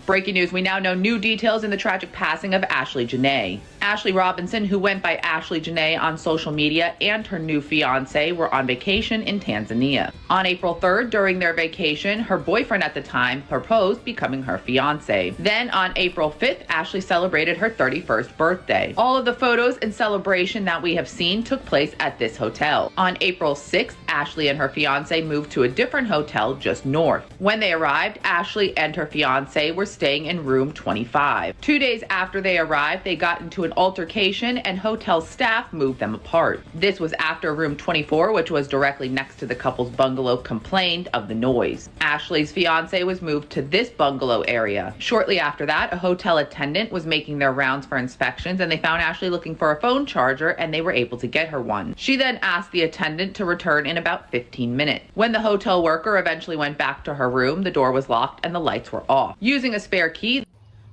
Breaking news, we now know new details in the tragic passing of Ashlee Janae. Ashlee Robinson, who went by Ashlee Janae on social media, and her new fiance were on vacation in Tanzania. On April 3rd, during their vacation, her boyfriend at the time proposed, becoming her fiance. Then on April 5th, Ashlee celebrated her 31st birthday. All of the photos and celebration that we have seen took place at this hotel. On April 6th, Ashlee and her fiance moved to a different hotel just north. When they arrived, Ashlee and her fiance were staying in room 25. 2 days after they arrived, they got into an altercation and hotel staff moved them apart. This was after room 24, which was directly next to the couple's bungalow, complained of the noise. Ashlee's fiance was moved to this bungalow area. Shortly after that, a hotel attendant was making their rounds for inspections and they found Ashlee looking for a phone charger and they were able to get her one. She then asked the attendant to return in about 15 minutes. When the hotel worker eventually went back to her room, the door was locked and the lights were off. Using a spare key,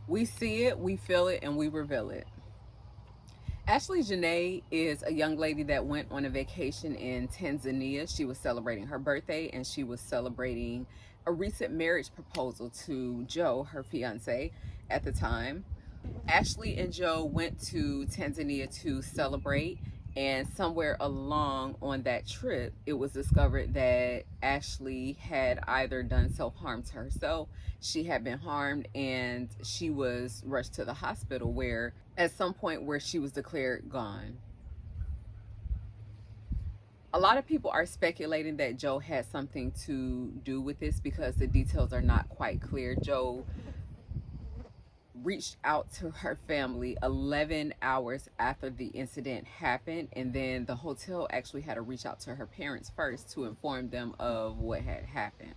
we see it, we feel it, and we reveal it. Ashlee Janae is a young lady that went on a vacation in Tanzania. She was celebrating her birthday and she was celebrating a recent marriage proposal to Joe, her fiance at the time. Ashlee and Joe went to Tanzania to celebrate, and somewhere along on that trip, it was discovered that Ashlee had either done self-harm to herself, she had been harmed, and she was rushed to the hospital where, at some point where she was declared gone. A lot of people are speculating that Joe had something to do with this because the details are not quite clear. Joe reached out to her family 11 hours after the incident happened, and then the hotel actually had to reach out to her parents first to inform them of what had happened.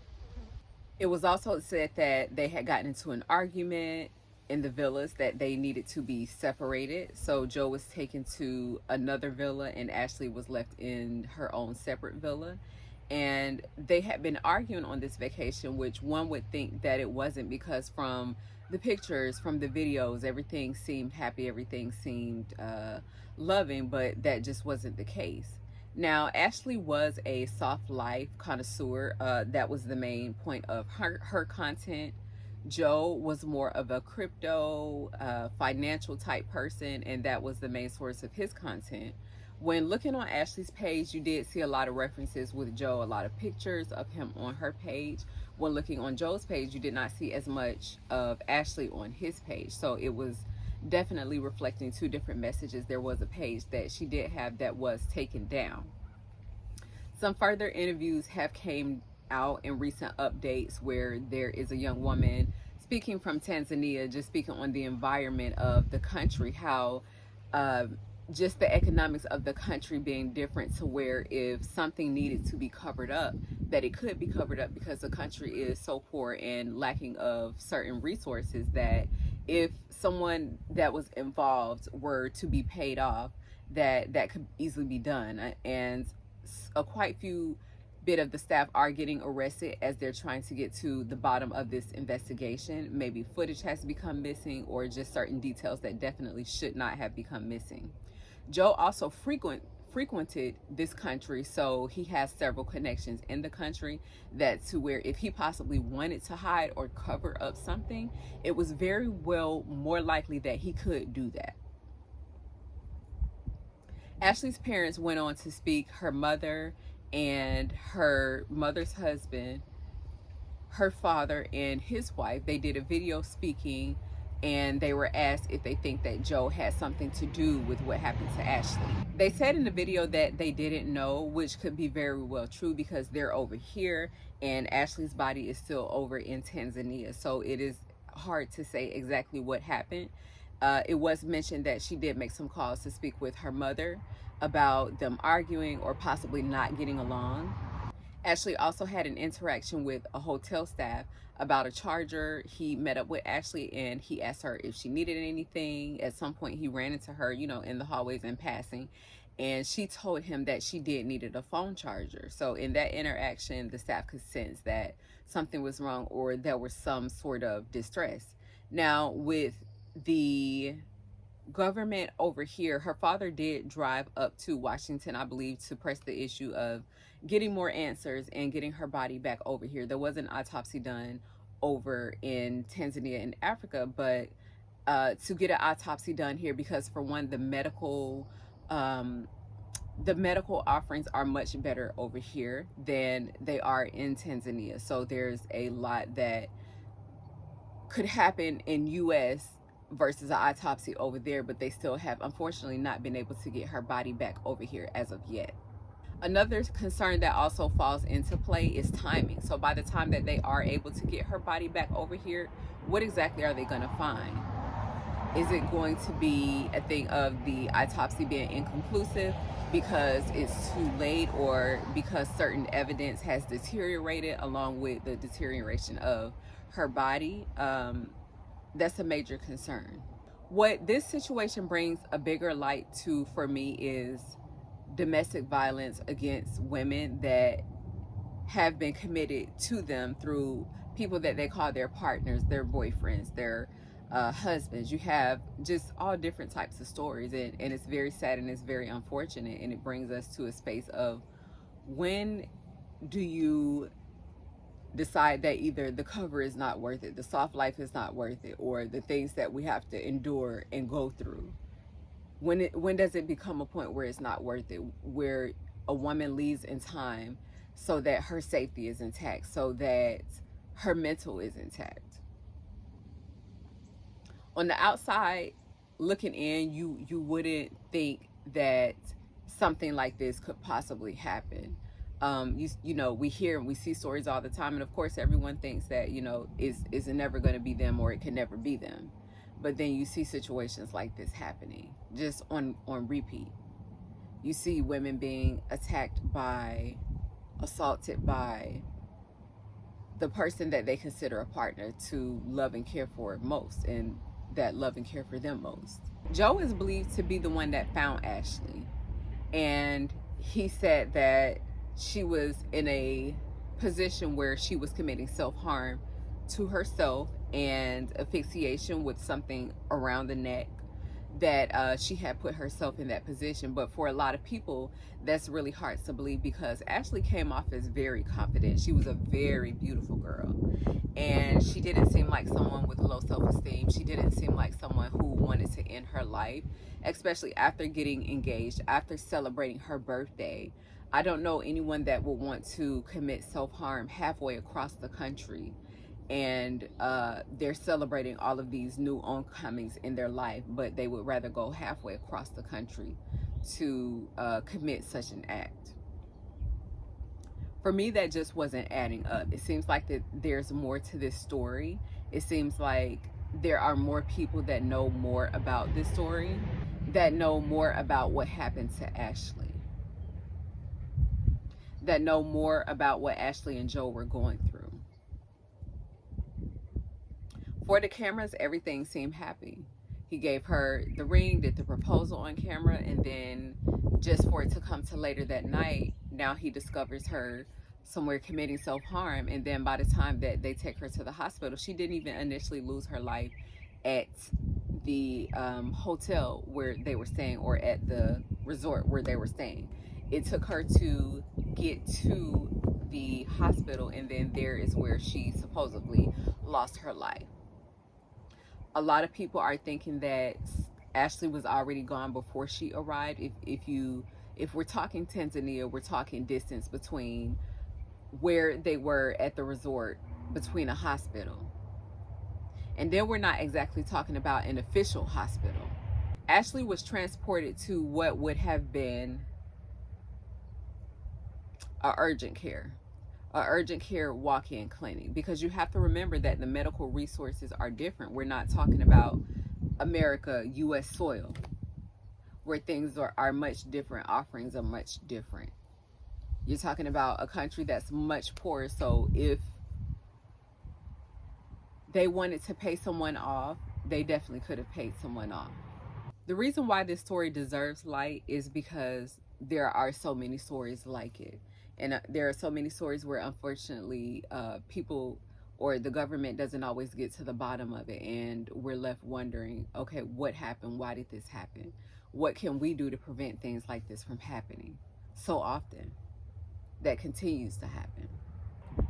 It was also said that they had gotten into an argument in the villas, that they needed to be separated. So Joe was taken to another villa and Ashlee was left in her own separate villa. And they had been arguing on this vacation, which one would think that it wasn't, because from the pictures, from the videos, everything seemed happy, everything seemed loving, but that just wasn't the case. Now, Ashlee was a soft life connoisseur. That was the main point of her content. Joe was more of a crypto, financial type person, and that was the main source of his content. When looking on Ashlee's page, you did see a lot of references with Joe, a lot of pictures of him on her page. When looking on Joe's page, you did not see as much of Ashlee on his page. So it was definitely reflecting two different messages. There was a page that she did have that was taken down. Some further interviews have came out in recent updates where there is a young woman speaking from Tanzania, just speaking on the environment of the country, how just the economics of the country being different, to where if something needed to be covered up, that it could be covered up because the country is so poor and lacking of certain resources, that if someone that was involved were to be paid off, that could easily be done. And quite few bit of the staff are getting arrested as they're trying to get to the bottom of this investigation. Maybe footage has become missing, or just certain details that definitely should not have become missing. Joe also frequented this country, so he has several connections in the country, that to where if he possibly wanted to hide or cover up something, it was very well more likely that he could do that. Ashlee's parents went on to speak. Her mother and her mother's husband, her father and his wife, they did a video speaking, and they were asked if they think that Joe had something to do with what happened to Ashlee. They said in the video that they didn't know, which could be very well true because they're over here and Ashlee's body is still over in Tanzania. So it is hard to say exactly what happened. It was mentioned that she did make some calls to speak with her mother about them arguing or possibly not getting along. Ashlee also had an interaction with a hotel staff about a charger. He met up with Ashlee and he asked her if she needed anything. At some point he ran into her, you know, in the hallways in passing, and she told him that she did needed a phone charger. So in that interaction, the staff could sense that something was wrong or there was some sort of distress. Now with the government over here, her father did drive up to Washington, I believe, to press the issue of getting more answers and getting her body back over here. There was an autopsy done over in Tanzania in Africa, but to get an autopsy done here, because for one, the medical offerings are much better over here than they are in Tanzania. So there's a lot that could happen in US versus an autopsy over there, but they still have unfortunately not been able to get her body back over here as of yet. Another concern that also falls into play is timing. So by the time that they are able to get her body back over here, what exactly are they going to find? Is it going to be a thing of the autopsy being inconclusive because it's too late, or because certain evidence has deteriorated along with the deterioration of her body? That's a major concern. What this situation brings a bigger light to for me is domestic violence against women that have been committed to them through people that they call their partners, their boyfriends, their husbands. You have just all different types of stories, and it's very sad and it's very unfortunate, and it brings us to a space of, when do you decide that either the cover is not worth it, the soft life is not worth it, or the things that we have to endure and go through? When does it become a point where it's not worth it, where a woman leaves in time so that her safety is intact, so that her mental is intact? On the outside looking in, you wouldn't think that something like this could possibly happen. You know, we hear and we see stories all the time, and of course everyone thinks that, you know, is never going to be them, or it can never be them. But then you see situations like this happening just on repeat. You see women being attacked by, assaulted by the person that they consider a partner to love and care for most, and that love and care for them most. Joe is believed to be the one that found Ashlee, and he said that she was in a position where she was committing self-harm to herself and asphyxiation with something around the neck, that she had put herself in that position. But for a lot of people, that's really hard to believe, because Ashlee came off as very confident. She was a very beautiful girl, and she didn't seem like someone with low self-esteem. She didn't seem like someone who wanted to end her life, especially after getting engaged, after celebrating her birthday. I don't know anyone that would want to commit self-harm halfway across the country, and they're celebrating all of these new oncomings in their life, but they would rather go halfway across the country to commit such an act. For me, that just wasn't adding up. It seems like that there's more to this story. It seems like there are more people that know more about this story, that know more about what happened to Ashlee, that know more about what Ashlee and Joe were going through. For the cameras, everything seemed happy. He gave her the ring, did the proposal on camera, and then just for it to come to later that night, now he discovers her somewhere committing self-harm. And then by the time that they take her to the hospital, she didn't even initially lose her life at the hotel where they were staying, or at the resort where they were staying. It took her to get to the hospital, and then there is where she supposedly lost her life. A lot of people are thinking that Ashlee was already gone before she arrived. If we're talking Tanzania, we're talking distance between where they were at the resort, between a hospital. And then we're not exactly talking about an official hospital. Ashlee was transported to what would have been a urgent care walk-in clinic, because you have to remember that the medical resources are different. We're not talking about America, US soil, where things are much different, offerings are much different. You're talking about a country that's much poorer. So if they wanted to pay someone off, they definitely could have paid someone off. The reason why this story deserves light is because there are so many stories like it. And there are so many stories where, unfortunately, people or the government doesn't always get to the bottom of it. And we're left wondering, okay, what happened? Why did this happen? What can we do to prevent things like this from happening so often? That continues to happen.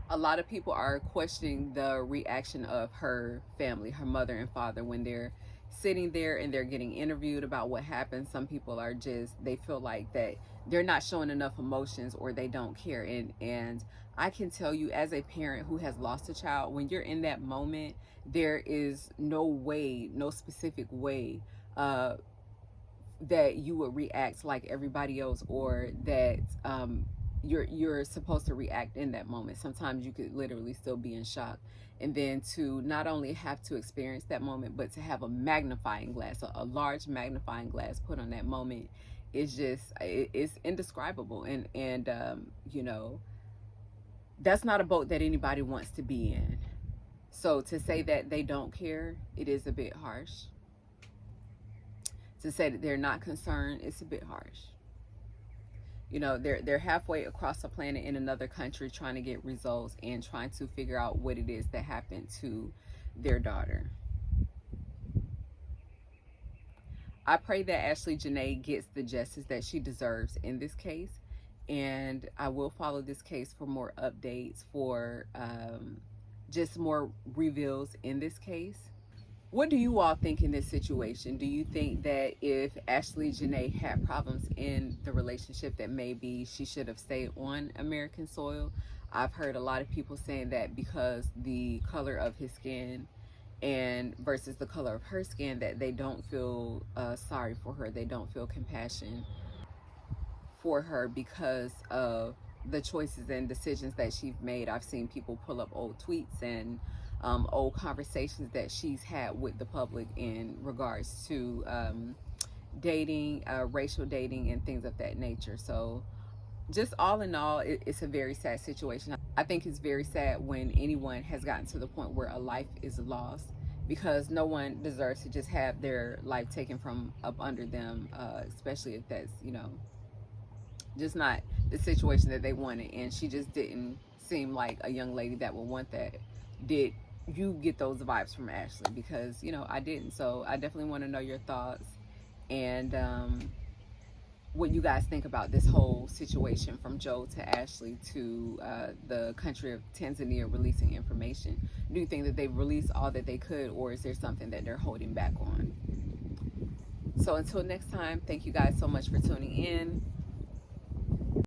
A lot of people are questioning the reaction of her family, her mother and father, when they're sitting there and they're getting interviewed about what happened. Some people are just, they feel like that they're not showing enough emotions, or they don't care. And I can tell you, as a parent who has lost a child, when you're in that moment, there is no way, no specific way that you would react like everybody else, or that you're supposed to react in that moment. Sometimes you could literally still be in shock, and then to not only have to experience that moment, but to have a magnifying glass, a large magnifying glass put on that moment, is just, it's indescribable. And you know, that's not a boat that anybody wants to be in. So to say that they don't care, it is a bit harsh. To say that they're not concerned, it's a bit harsh. You know, they're halfway across the planet in another country trying to get results and trying to figure out what it is that happened to their daughter. I pray that Ashlee Janae gets the justice that she deserves in this case, and I will follow this case for more updates, for just more reveals in this case. What do you all think in this situation? Do you think that if Ashlee Janae had problems in the relationship, that maybe she should have stayed on American soil? I've heard a lot of people saying that because the color of his skin and versus the color of her skin, that they don't feel sorry for her. They don't feel compassion for her because of the choices and decisions that she's made. I've seen people pull up old tweets and old conversations that she's had with the public in regards to dating, racial dating, and things of that nature. So just all in all, it's a very sad situation. I think it's very sad when anyone has gotten to the point where a life is lost, because no one deserves to just have their life taken from up under them, especially if that's, you know, just not the situation that they wanted. And she just didn't seem like a young lady that would want that. Did you get those vibes from Ashlee? Because, you know, I didn't. So I definitely want to know your thoughts and what you guys think about this whole situation, from Joe to Ashlee to the country of Tanzania releasing information. Do you think that they've released all that they could, or is there something that they're holding back on? So until next time, thank you guys so much for tuning in.